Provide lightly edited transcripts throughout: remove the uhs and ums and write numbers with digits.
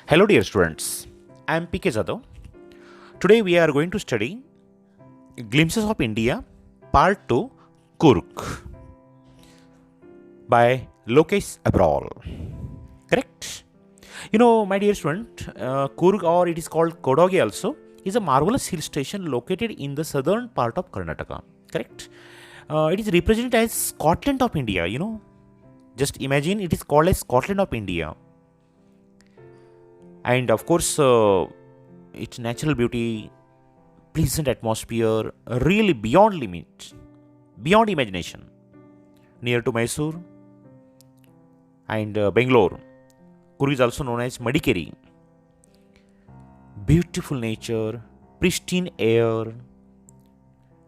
Hello, dear students. I am PK Jadhav. Today we are going to study Glimpses of India, Part 2, Kurk by Lokesh Abral. Correct? My dear student, Kurk, or it is called Kodogi also, is a marvelous hill station located in the southern part of Karnataka. Correct? It is represented as Scotland of India. Just imagine it is called as Scotland of India. And of course, its natural beauty, pleasant atmosphere, really beyond limit, beyond imagination. Near to Mysore and Bangalore, Kurg is also known as Madikeri. Beautiful nature, pristine air,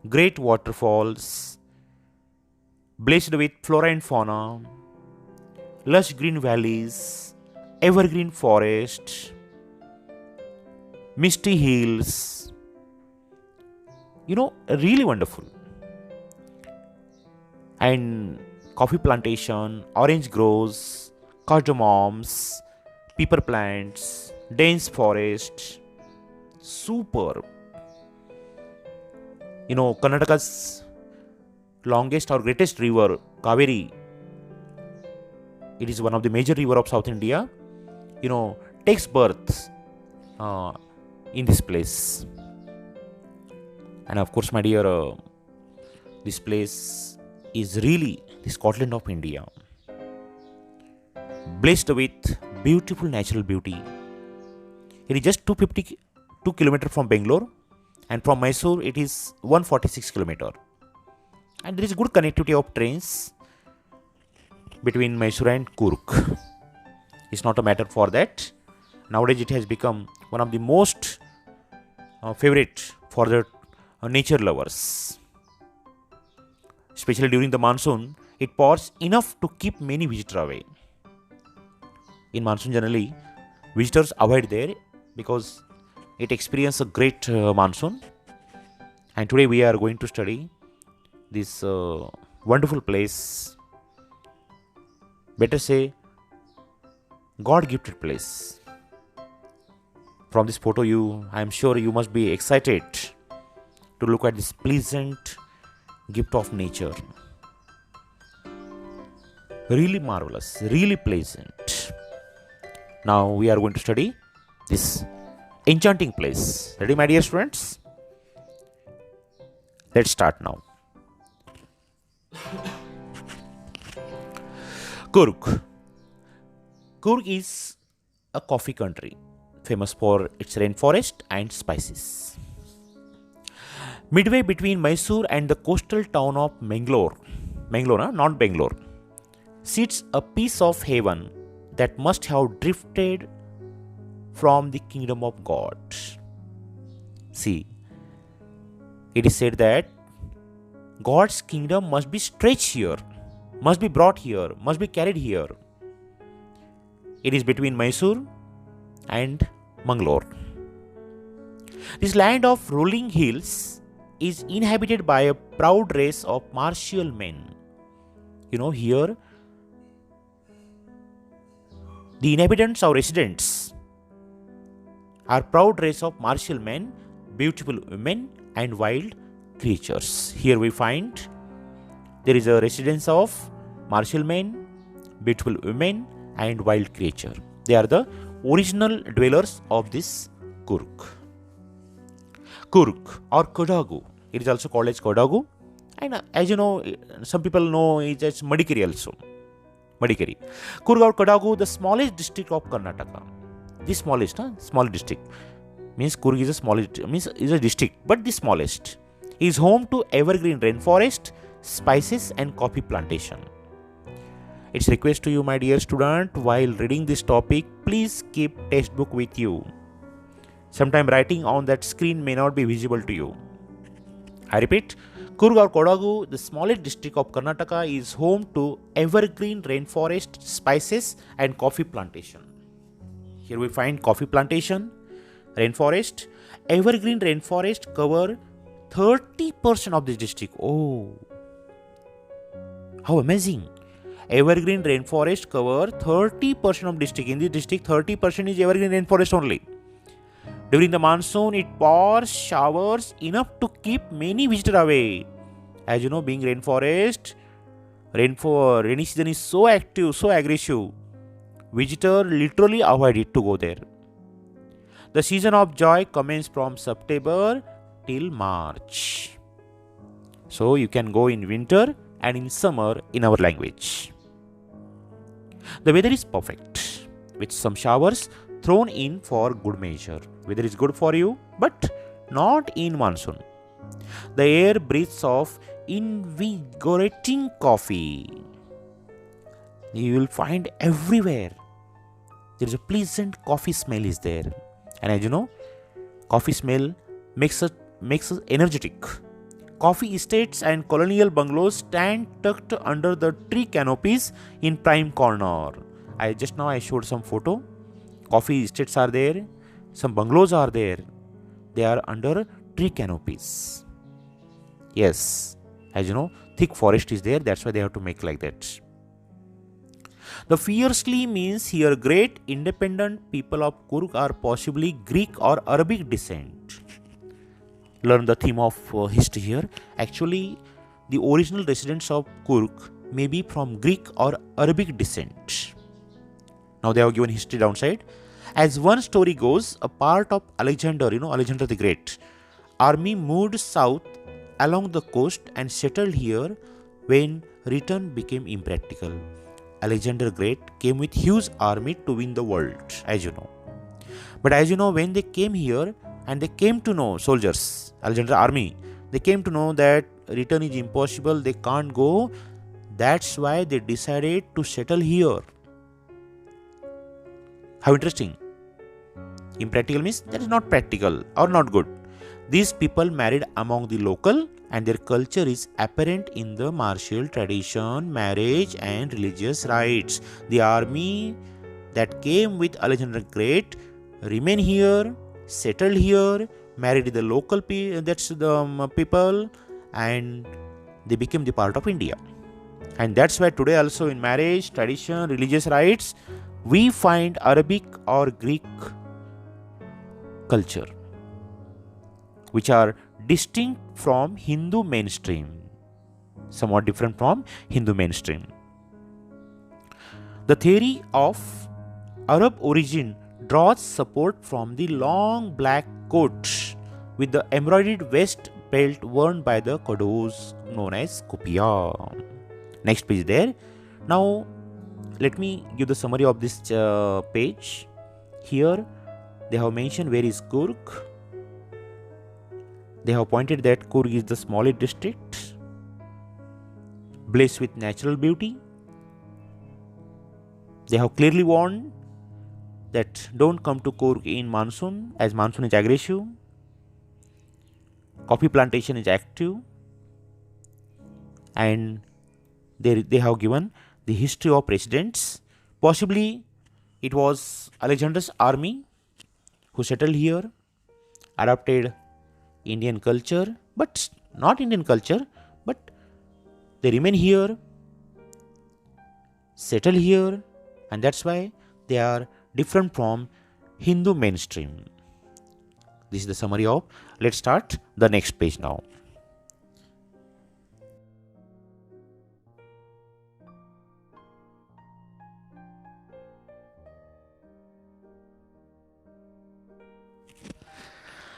great waterfalls, blessed with flora and fauna, lush green valleys, evergreen forest, misty hills. Really wonderful. And coffee plantation, orange groves, cardamoms, pepper plants, dense forest. Superb. Karnataka's longest or greatest river, Kaveri. It is one of the major river of South India. Takes birth in this place. And of course, my dear, this place is really the Scotland of India. Blessed with beautiful natural beauty. It is just 252 kilometers from Bangalore, and from Mysore it is 146 kilometers. And there is good connectivity of trains between Mysore and Kurk. It's not a matter for that. Nowadays it has become one of the most favorite for the nature lovers. Especially during the monsoon, it pours enough to keep many visitors away. In monsoon generally, visitors avoid there because it experiences a great monsoon. And today we are going to study this wonderful place. Better say, God-gifted place. From this photo, I am sure you must be excited to look at this pleasant gift of nature. Really marvelous, really pleasant. Now we are going to study this enchanting place. Ready, my dear students? Let's start now. Kurk. Kurk is a coffee country, famous for its rainforest and spices. Midway between Mysore and the coastal town of Mangalore, not Bangalore, sits a piece of heaven that must have drifted from the kingdom of God. See, it is said that God's kingdom must be stretched here, must be brought here, must be carried here. It is between Mysore and Mangalore. This land of rolling hills is inhabited by a proud race of martial men. Here the inhabitants or residents are proud race of martial men, beautiful women and wild creatures. Here we find there is a residence of martial men, beautiful women and wild creature. They are the original dwellers of this Kurk. Kurk or Kodagu. It is also called as Kodagu. And as you know, some people know it as Madikeri also. Madikeri. Kurk or Kodagu, the smallest district of Karnataka. The smallest district. Means Kurk is a district, but the smallest. Is home to evergreen rainforest, spices and coffee plantation. It's request to you, my dear student, while reading this topic, please keep textbook with you. Sometime writing on that screen may not be visible to you. I repeat, Kurg or Kodagu, the smallest district of Karnataka, is home to evergreen rainforest, spices and coffee plantation. Here we find coffee plantation, rainforest. Evergreen rainforest cover 30% of this district. Oh, how amazing! Evergreen rainforest cover 30% of district. In the district, 30% is evergreen rainforest only. During the monsoon, it pours showers enough to keep many visitors away. As you know, being rainforest, rainy season is so active, so aggressive. Visitors literally avoid it to go there. The season of joy commences from September till March. So you can go in winter and in summer in our language. The weather is perfect with some showers thrown in for good measure. Weather is good for you, but not in monsoon. The air breathes of invigorating coffee. You will find everywhere. There is a pleasant coffee smell is there. And as you know, coffee smell makes us energetic. Coffee estates and colonial bungalows stand tucked under the tree canopies in prime corner. I showed some photo. Coffee estates are there. Some bungalows are there. They are under tree canopies. Yes, as you know, thick forest is there. That's why they have to make like that. The fiercely means here great independent people of Coorg are possibly Greek or Arabic descent. Learn the theme of history here. Actually, the original residents of Coorg may be from Greek or Arabic descent. Now they have given history downside. As one story goes, a part of Alexander, Alexander the Great, army moved south along the coast and settled here when return became impractical. Alexander Great came with huge army to win the world, as you know. But as you know, when they came here and they came to know soldiers, Alexander army, they came to know that return is impossible, they can't go. That's why they decided to settle here. How interesting. Impractical means that is not practical or not good. These people married among the local and their culture is apparent in the martial tradition, marriage and religious rites. The army that came with Alexander Great remain here, settled here, married the local people and they became the part of India. And that's why today also in marriage, tradition, religious rites, we find Arabic or Greek culture, which are distinct from Hindu mainstream, somewhat different from Hindu mainstream. The theory of Arab origin draws support from the long black coat with the embroidered waist belt worn by the Kados known as kupiya. Next page there. Now let me give the summary of this page. Here they have mentioned where is Coorg. They have pointed that Coorg is the smallest district, blessed with natural beauty. They have clearly warned that don't come to Coorg in monsoon, as monsoon is aggressive. Coffee plantation is active. And they have given the history of residents. Possibly it was Alexander's army who settled here, adopted Indian culture, but not Indian culture, but they remain here, settle here, and that's why they are different from Hindu mainstream. This is the summary of. Let's start the next page now.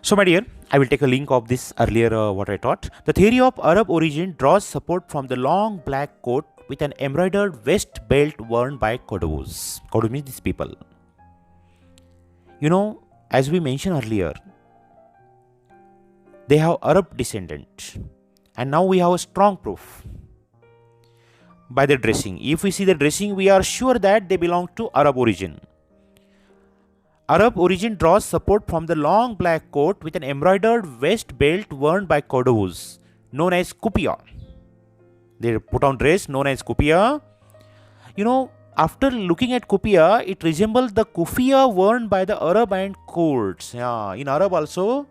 So my dear, I will take a link of this earlier what I taught. The theory of Arab origin draws support from the long black coat with an embroidered waist belt worn by Kados. Kados means these people. As we mentioned earlier, they have Arab descendant. And now we have a strong proof by their dressing. If we see the dressing, we are sure that they belong to Arab origin. Arab origin draws support from the long black coat with an embroidered waist belt worn by Kados, known as kupiya. They put on dress known as kupiya. After looking at kupiya, it resembles the kufiya worn by the Arab and Kurds. Yeah, in Arab also,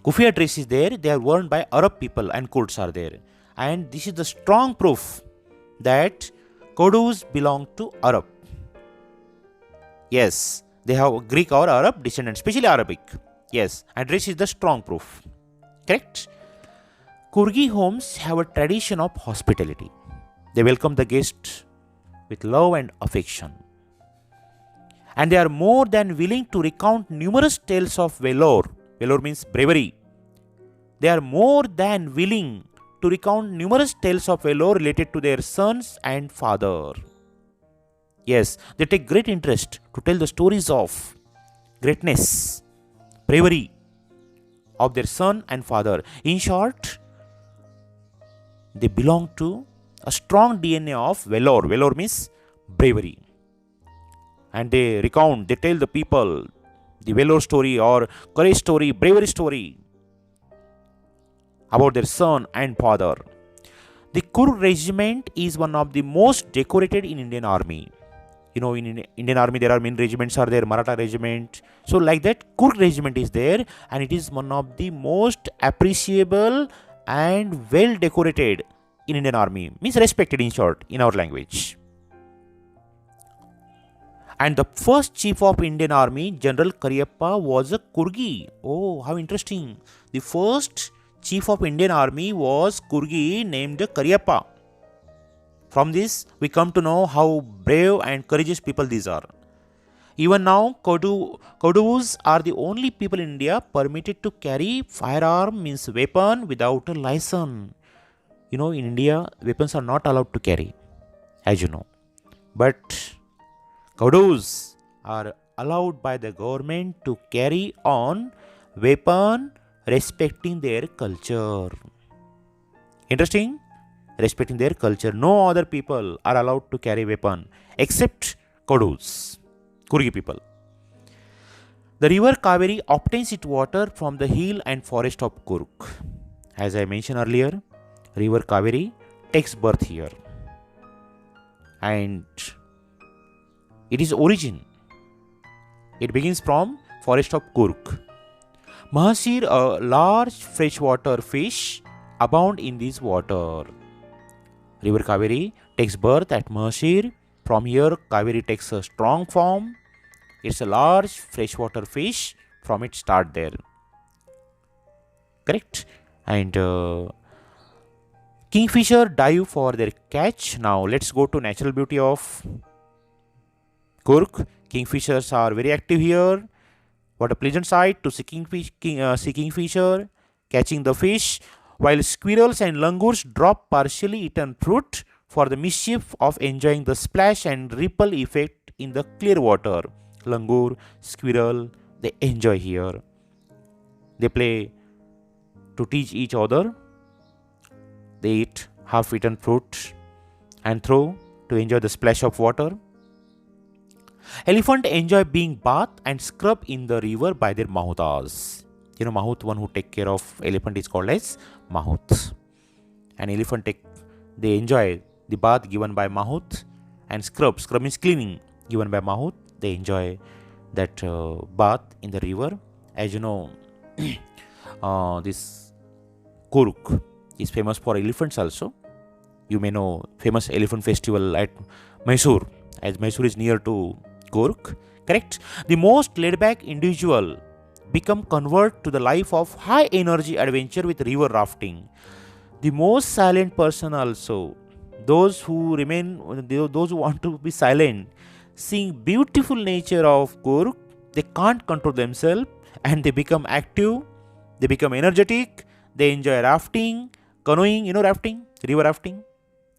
kufiya dress is there. They are worn by Arab people and Kurds are there. And this is the strong proof that Kodus belong to Arab. Yes, they have Greek or Arab descendants, especially Arabic. Yes, and this is the strong proof. Correct? Kurgi homes have a tradition of hospitality. They welcome the guest with love and affection. And they are more than willing to recount numerous tales of valor. Valor means bravery. They are more than willing to recount numerous tales of valor related to their sons and father. Yes, they take great interest to tell the stories of greatness, bravery of their son and father. In short, they belong to a strong DNA of valor. Valor means bravery. And they recount, they tell the people the valor story or courage story, bravery story about their son and father. The Kurg regiment is one of the most decorated in Indian army. You know, in Indian army there are many regiments are there, Maratha regiment. So like that, Kurg regiment is there, and it is one of the most appreciable and well decorated in Indian army. Means respected in short in our language. And the first chief of Indian army, General Cariappa, was a Kurgi. Oh, how interesting. The first chief of Indian army was Kurgi named Cariappa. From this, we come to know how brave and courageous people these are. Even now, Kodus are the only people in India permitted to carry firearm, means weapon, without a license. You know, in India, weapons are not allowed to carry, as you know. But Kodus are allowed by the government to carry on weapon respecting their culture. Interesting? Respecting their culture. No other people are allowed to carry weapon except Kodus, Kurgi people. The river Kaveri obtains its water from the hill and forest of Kurg. As I mentioned earlier, river Kaveri takes birth here. And its origin, it begins from forest of Kurg. Mahasir, a large freshwater fish, abound in this water. River Kaveri takes birth at Mahasir. From here, Kaveri takes a strong form. It's a large freshwater fish. From it start there. Correct? And kingfisher dive for their catch. Now let's go to natural beauty of Kurg. Kingfishers are very active here. What a pleasant sight to see kingfisher catching the fish, while squirrels and langurs drop partially eaten fruit for the mischief of enjoying the splash and ripple effect in the clear water. Langur, squirrel, they enjoy here. They play to teach each other. They eat half-eaten fruit and throw to enjoy the splash of water. Elephant enjoy being bathed and scrubbed in the river by their mahutas. You know, mahut, one who take care of elephant is called as mahut. And elephant they enjoy the bath given by mahut, and scrub means cleaning given by mahut. They enjoy that bath in the river. As you know, this Kurg is famous for elephants also. You may know famous elephant festival at Mysore, as Mysore is near to Kurg. Correct? The most laid-back individual become convert to the life of high energy adventure with river rafting. The most silent person also, those who want to be silent, seeing beautiful nature of Kurg, they can't control themselves and they become active, they become energetic, they enjoy rafting, canoeing, you know rafting, river rafting.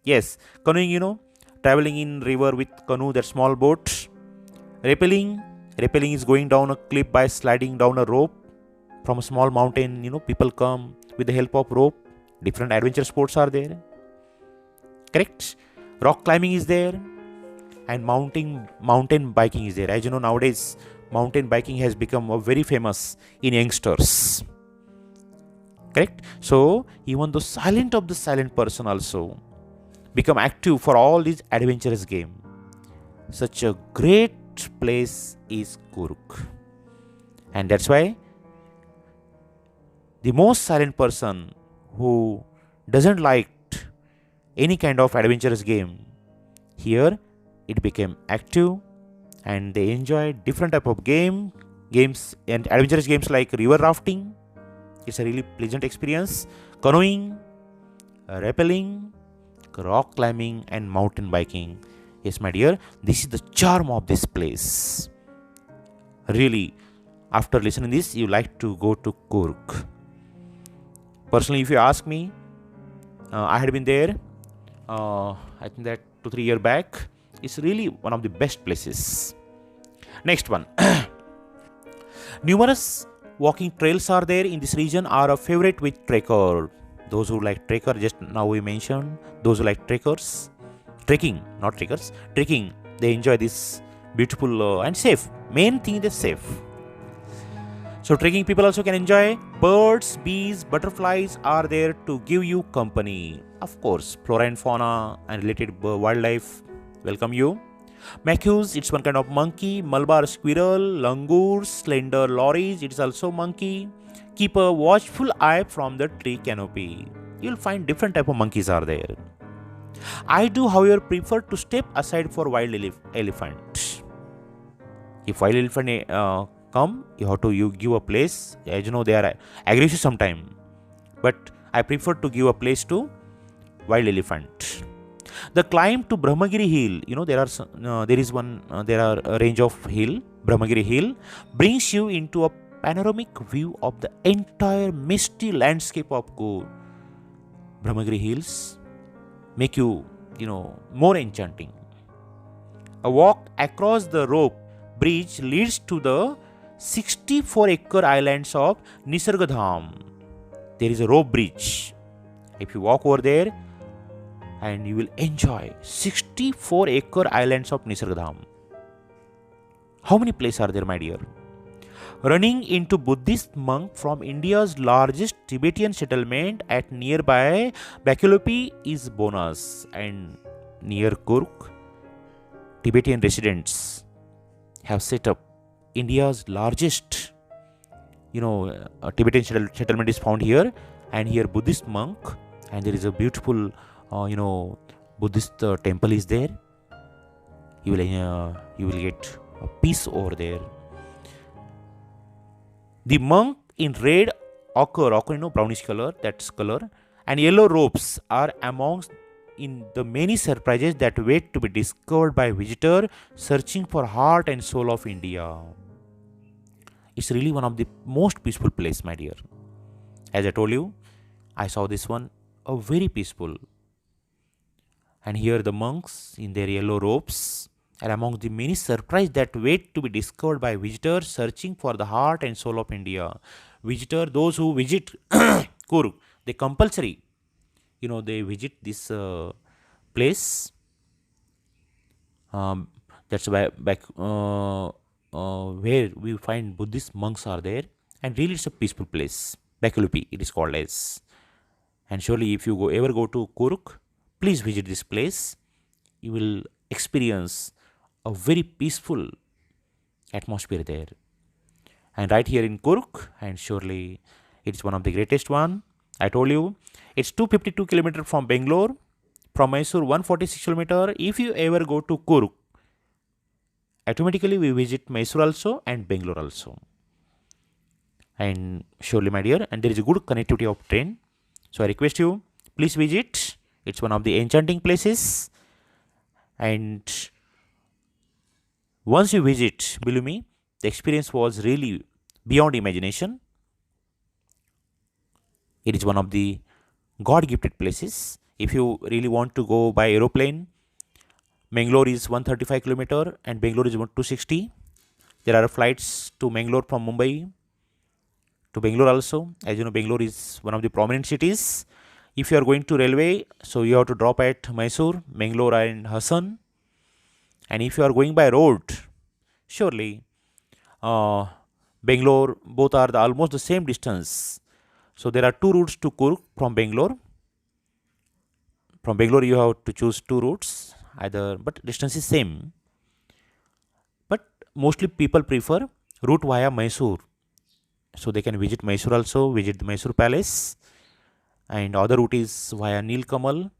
Yes, canoeing, you know, traveling in river with canoe, that small boat. Rappelling is going down a cliff by sliding down a rope from a small mountain. You know, people come with the help of rope. Different adventure sports are there. Correct? Rock climbing is there. And mountain biking is there. As you know, nowadays, mountain biking has become very famous in youngsters. Correct? So, even the silent of the silent person also become active for all these adventurous game. Such a great place is Kurg. And that's why the most silent person who doesn't like any kind of adventurous game. Here, it became active, and they enjoy different type of games and adventurous games like river rafting. It's a really pleasant experience. Canoeing, rappelling, rock climbing, and mountain biking. Yes, my dear, this is the charm of this place. Really, after listening this, you like to go to Kurk. Personally, if you ask me, I had been there. I think that 2-3 years back. It's really one of the best places. Next one. Numerous walking trails are there in this region are a favorite with trekker. Those who like trekker, just now we mentioned, those who like trekkers, trekking, not trekkers, trekking, they enjoy this beautiful and safe. Main thing is safe. So trekking people also can enjoy. Birds, bees, butterflies are there to give you company. Of course, flora and fauna and related wildlife welcome you. Macaques, it's one kind of monkey. Malabar squirrel, langurs, slender lories, it's also monkey. Keep a watchful eye from the tree canopy. You'll find different type of monkeys are there. I do, however, prefer to step aside for wild elephant. If wild elephant come, you have to give a place. As you know, they are aggressive sometimes, but I prefer to give a place to wild elephant. The climb to Brahmagiri Hill, there are a range of hill. Brahmagiri Hill brings you into a panoramic view of the entire misty landscape of Brahmagiri Hills. Make you, more enchanting. A walk across the rope bridge leads to the 64-acre islands of Nisargadham. There is a rope bridge. If you walk over there, and you will enjoy 64-acre islands of Nisargadham. How many places are there, my dear? Running into Buddhist monk from India's largest Tibetan settlement at nearby Bakelopi is bonus. And near Kurk, Tibetan residents have set up India's largest, Tibetan settlement is found here, and here Buddhist monk, and there is a beautiful Buddhist temple is there. You will get a peace over there. The monk in red ochre, brownish color, that's color, and yellow robes are amongst in the many surprises that wait to be discovered by visitor searching for heart and soul of India. It's really one of the most peaceful place, my dear. As I told you, I saw this one, a very peaceful. And here the monks in their yellow robes are among the many surprises that wait to be discovered by visitors searching for the heart and soul of India. Those who visit Kurk, they compulsory, they visit this place. That's why where we find Buddhist monks are there, and really it's a peaceful place. Bakelopi, it is called as. And surely, if you ever go to Kurk, please visit this place. You will experience a very peaceful atmosphere there. And right here in Kurk, and surely it's one of the greatest one. I told you, it's 252 kilometers from Bangalore, from Mysore 146 kilometers. If you ever go to Kurk, automatically we visit Mysore also and Bangalore also. And surely, my dear, and there is a good connectivity of train. So I request you, please visit. It's one of the enchanting places. And once you visit, believe me, the experience was really beyond imagination. It is one of the God-gifted places. If you really want to go by aeroplane, Mangalore is 135 kilometer and Bangalore is 260. There are flights to Mangalore from Mumbai to Bangalore also. As you know, Bangalore is one of the prominent cities. If you are going to railway, so you have to drop at Mysore, Mangalore and Hassan. And if you are going by road, surely Bangalore, both are almost the same distance. So there are two routes to Kurk from Bangalore. From Bangalore you have to choose two routes, but distance is same. But mostly people prefer route via Mysore. So they can visit Mysore also, visit the Mysore Palace. And other route is via Nilkamal